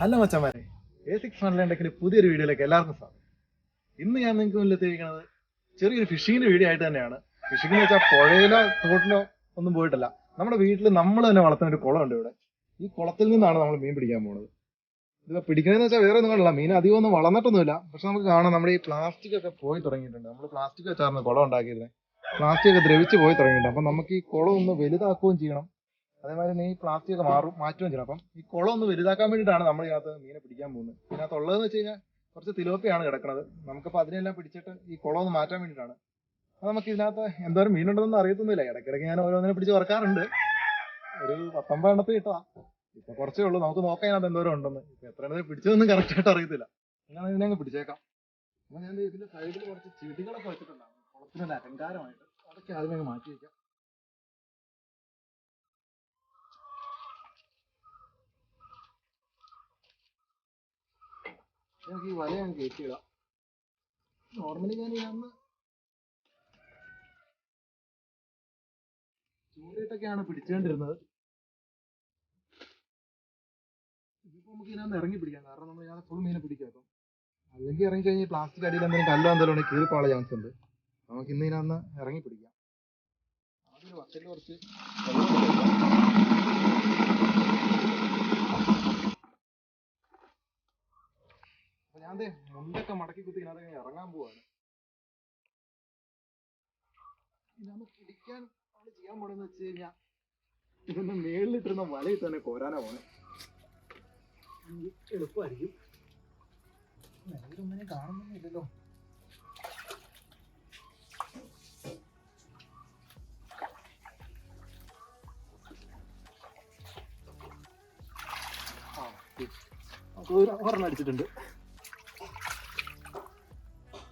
Hello മച്ചന്മാരെ, A6 പുതിയൊരു വീഡിയോയിലേക്ക് എല്ലാവർക്കും സ്വാഗതം. ഇന്ന് ഞാൻ നിങ്ങൾക്ക് മുന്നിൽ എത്തിയിരിക്കുന്നത് ചെറിയൊരു ഫിഷിങ്ങിന്റെ വീഡിയോ ആയിട്ട് തന്നെയാണ്. ഫിഷിംഗ് എന്ന് വെച്ചാൽ പുഴയിലോ തോട്ടിലോ ഒന്നും പോയിട്ടല്ല, നമ്മുടെ വീട്ടിൽ നമ്മൾ തന്നെ വളർത്തുന്ന ഒരു കുളമുണ്ട് ഇവിടെ. ഈ കുളത്തിൽ നിന്നാണ് നമ്മൾ മീൻ പിടിക്കാൻ പോകുന്നത്. ഇത് പിടിക്കുന്നതെന്ന് വെച്ചാൽ വേറെ ഒന്നും കണ്ടില്ല, മീൻ അധികം ഒന്നും വളർന്നിട്ടൊന്നുമില്ല. പക്ഷെ നമുക്ക് കാണാം, നമ്മുടെ ഈ പ്ലാസ്റ്റിക് ഒക്കെ പോയി തുടങ്ങിയിട്ടുണ്ട്. നമ്മൾ പ്ലാസ്റ്റിക് വെച്ചായിരുന്നു കുളം ഉണ്ടാക്കിയിരുന്നത്. പ്ലാസ്റ്റിക് ഒക്കെ ദ്രവിച്ച് പോയി തുടങ്ങിയിട്ടുണ്ട്. അപ്പം നമുക്ക് ഈ കുളം ഒന്ന് വലുതാക്കുകയും ചെയ്യണം, അതേമാതിരി തന്നെ ഈ പ്ലാസ്റ്റിക് ഒക്കെ മാറ്റുകയും ചെയ്യണം. അപ്പം ഈ കുളം ഒന്ന് വലുതാക്കാൻ വേണ്ടിയിട്ടാണ് നമ്മൾ ഇതിനകത്ത് മീനെ പിടിക്കാൻ പോകുന്നത്. ഇതിനകത്തുള്ളതെന്ന് വെച്ച് കഴിഞ്ഞാൽ കുറച്ച് തിലോപ്പിയാണ് കിടക്കുന്നത്. നമുക്കപ്പോൾ അതിനെല്ലാം പിടിച്ചിട്ട് ഈ കുളം ഒന്ന് മാറ്റാൻ വേണ്ടിയിട്ടാണ്. അപ്പോൾ നമുക്ക് ഇതിനകത്ത് എന്തോരം മീനുണ്ടെന്നൊന്നും അറിയത്തൊന്നുമില്ല. ഇടയ്ക്കിടയ്ക്ക് ഞാൻ ഓരോന്നിനെ പിടിച്ച് വറക്കാറുണ്ട്. ഒരു 19 എണ്ണത്തിൽ ഇട്ടതാ. ഇപ്പൊ കുറച്ചേ ഉള്ളൂ, നമുക്ക് നോക്കാം ഇതിനകത്ത് എന്തോരം ഉണ്ടെന്ന്. ഇപ്പൊ എത്ര എണ്ണത്തിൽ പിടിച്ചതൊന്നും കറക്റ്റ് ആയിട്ട് അറിയത്തില്ല. ഞാൻ ഇതിനെ അങ്ങ് പിടിച്ചേക്കാം. അപ്പൊ ഞാൻ ഇതിന്റെ സൈഡിൽ കുറച്ച് ചെടികളൊക്കെ വെച്ചിട്ടുണ്ടാകും കുളത്തിനൊരു അലങ്കാരമായിട്ട്. അതൊക്കെ ആദ്യമേ അങ്ങ് മാറ്റി വയ്ക്കാം. നമുക്ക് ഈ വല ഞാൻ കയറ്റിയിടാം. നോർമലി ഞാൻ ഇതിനകത്ത് ചൂണ്ടയിട്ടൊക്കെയാണ് പിടിച്ചുകൊണ്ടിരുന്നത്. ഇതിപ്പോ നമുക്ക് ഇതിനകത്ത് ഇറങ്ങി പിടിക്കാം, കാരണം നമ്മൾ ഇതിനകത്ത് ഫുൾ മീനെ പിടിക്കാം. അപ്പം അല്ലെങ്കിൽ ഇറങ്ങി കഴിഞ്ഞാൽ പ്ലാസ്റ്റിക് അടിയിൽ എന്തെങ്കിലും കല്ലോ എന്തെങ്കിലും ഉണ്ടെങ്കിൽ കീറിപ്പോകാനുള്ള ചാൻസ് ഉണ്ട്. നമുക്ക് ഇന്ന് ഇതിനകത്ത് ഇറങ്ങി പിടിക്കാം. ആദ്യം വക്കലിൽ കുറച്ച് വെള്ളം ഒഴിക്കാം. അപ്പൊ ഞാൻ മുണ്ടൊക്കെ മടക്കി കുത്തി ഇതിനകത്ത് ഇറങ്ങാൻ പോവാണ്. ഇതിനകത്ത് പിടിക്കാൻ നമ്മൾ ചെയ്യാൻ പോണെന്ന് വെച്ച് കഴിഞ്ഞാൽ ഇതിന്റെ മേളിലിട്ടിരുന്ന വലയിൽ തന്നെ കോരാനാ പോണെ. എളുപ്പമായിരിക്കും. നിലവിലൊന്നിനെ കാണുന്നൊന്നുമില്ലല്ലോ. ഒരെണ്ണം അടിച്ചിട്ടുണ്ട്.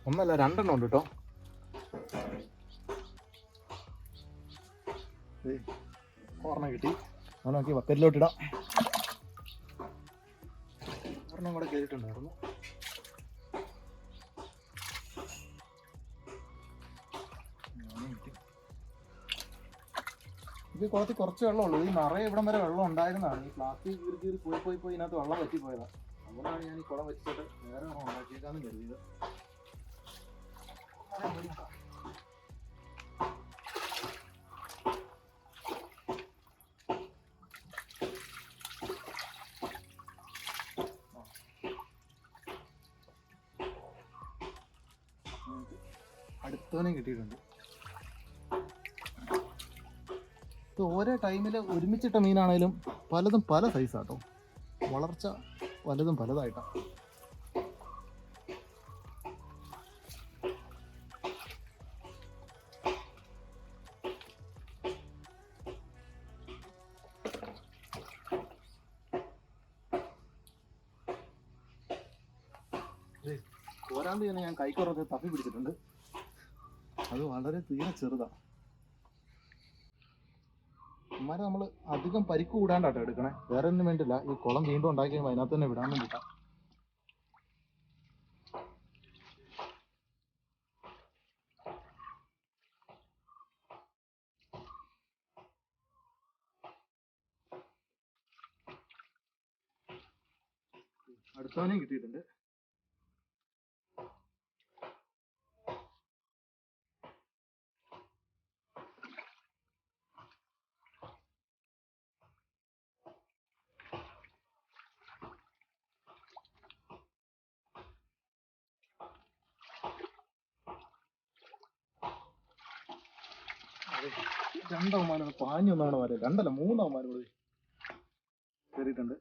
ഒന്നല്ല, രണ്ടെണ്ണം ഉണ്ട് കേട്ടോ. ഒരെണ്ണം കിട്ടി. അത് നോക്കി ബക്കറ്റിലോട്ടിടാം. ഒരെണ്ണം കൂടെ കയറിയിട്ടുണ്ടായിരുന്നു. ഇത് കുളത്തിൽ കുറച്ച് വെള്ളമുള്ളൂ. ഈ നിറയെ ഇവിടം വരെ വെള്ളം ഉണ്ടായിരുന്നതാണ്. ഈ പ്ലാസ്റ്റിക് കീറി കീറി പോയി ഇതിനകത്ത് വെള്ളം പറ്റിപ്പോയതാണ്. അതുകൊണ്ടാണ് ഞാൻ ഈ കുളം വെച്ചിട്ട് വേറെ ഉണ്ടാക്കിയേക്കാന്ന് കരുതിയത്. അടുത്തവനെയും കിട്ടിയിട്ടുണ്ട്. ഇത് ഓരോ ടൈമിൽ ഒരുമിച്ചിട്ട മീനാണേലും പലതും പല സൈസാട്ടോ. വളർച്ച പലതും പലതായിട്ടാണ്. പോരാണ്ട് തന്നെ ഞാൻ കൈക്കുറത്ത് തപ്പി പിടിച്ചിട്ടുണ്ട്. അത് വളരെ തീരെ ചെറുതാണ്. അമ്മമാരെ നമ്മൾ അധികം പരിക്ക് കൂടാണ്ടാട്ടോ എടുക്കണേ, വേറെ ഒന്നും വേണ്ടില്ല. ഈ കുളം വീണ്ടും ഉണ്ടാക്കി കഴിയുമ്പോൾ അതിനകത്ത് തന്നെ വിടാൻ വേണ്ടിയിട്ടാണ്. അടുത്തവനെയും കിട്ടിയിട്ടുണ്ട്. രണ്ടവന്മാരാണ് പാഞ്ഞൊന്നാണ് വരെ, രണ്ടല്ല മൂന്നവന്മാർ കൂടി കയറിയിട്ടുണ്ട്.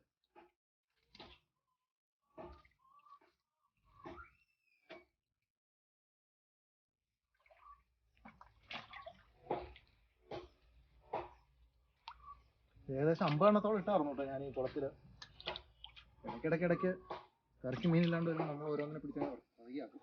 ഏകദേശം 50 എണ്ണത്തോളം ഇട്ടായിരുന്നു കേട്ടോ ഞാൻ ഈ കുളത്തില്. ഇടയ്ക്കിടയ്ക്ക് കറക്കി മീനില്ലാണ്ട് വരുമ്പോൾ നമ്മൾ ഓരോന്നിനെ പിടിച്ചാൽ റെഡിയാക്കും.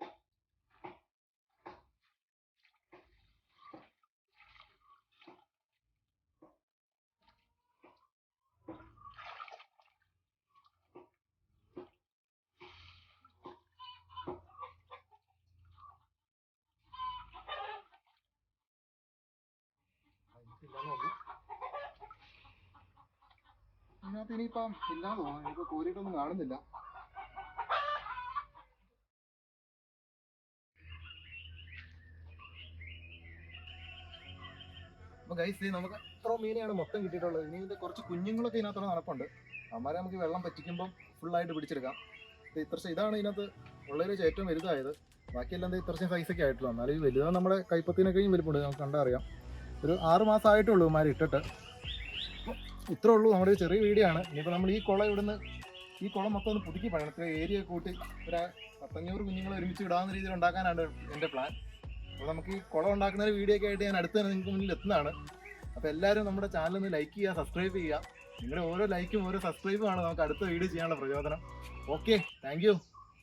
ഇതിനകത്ത് ഇനിയിപ്പം ഇല്ലാതെ തോന്നുന്നു, ഇനിയിപ്പോ കോരിയിട്ടൊന്നും കാണുന്നില്ല. അപ്പൊ ഗൈസ് നമുക്ക് ഇത്ര മീനെയാണ് മൊത്തം കിട്ടിയിട്ടുള്ളത്. ഇനി ഇതിന്റെ കുറച്ച് കുഞ്ഞുങ്ങളൊക്കെ ഇതിനകത്തോടെ നടപ്പുണ്ട്. അവന്മാരെ നമുക്ക് വെള്ളം പറ്റിക്കുമ്പോൾ ഫുള്ളായിട്ട് പിടിച്ചെടുക്കാം. ഇതാണ് ഇതിനകത്ത് ഉള്ളതിൽ വെച്ച് ഏറ്റവും വലുതായത്. ബാക്കിയെല്ലാം ഇത്രയും സൈസൊക്കെ ആയിട്ടുള്ളൂ. എന്നാലും ഈ വലുതാണ് നമ്മുടെ കൈപ്പത്തിനൊക്കെയും വലിപ്പമുണ്ട്, നമുക്ക് കണ്ടറിയാം. ഒരു 6 മാസം ആയിട്ടുള്ളൂ ഇവന്മാർ ഇട്ടിട്ട്. ഇത്രേ ഉള്ളൂ നമ്മുടെ ഒരു ചെറിയ വീഡിയോ ആണ്. ഇനിയിപ്പോൾ നമ്മൾ ഈ കുളം ഇവിടുന്ന് ഈ കുളം മൊത്തം ഒന്ന് പുതുക്കി പഴണം. ഇത്ര ഏരിയ കൂട്ടി ഒരു 500 കുഞ്ഞുങ്ങളെ ഒരുമിച്ച് ഇടാവുന്ന രീതിയിൽ ഉണ്ടാക്കാനാണ് എൻ്റെ പ്ലാൻ. അപ്പോൾ നമുക്ക് ഈ കുളം ഉണ്ടാക്കുന്ന ഒരു വീഡിയോ ഒക്കെ ആയിട്ട് ഞാൻ അടുത്ത് തന്നെ നിങ്ങൾക്ക് മുന്നിൽ എത്തുന്നതാണ്. അപ്പോൾ എല്ലാവരും നമ്മുടെ ചാനൽ ഒന്ന് ലൈക്ക് ചെയ്യുക, സബ്സ്ക്രൈബ് ചെയ്യുക. നിങ്ങളുടെ ഓരോ ലൈക്കും ഓരോ സബ്സ്ക്രൈബും ആണ് നമുക്ക് അടുത്ത വീഡിയോ ചെയ്യാനുള്ള പ്രചോദനം. Okay, thank you.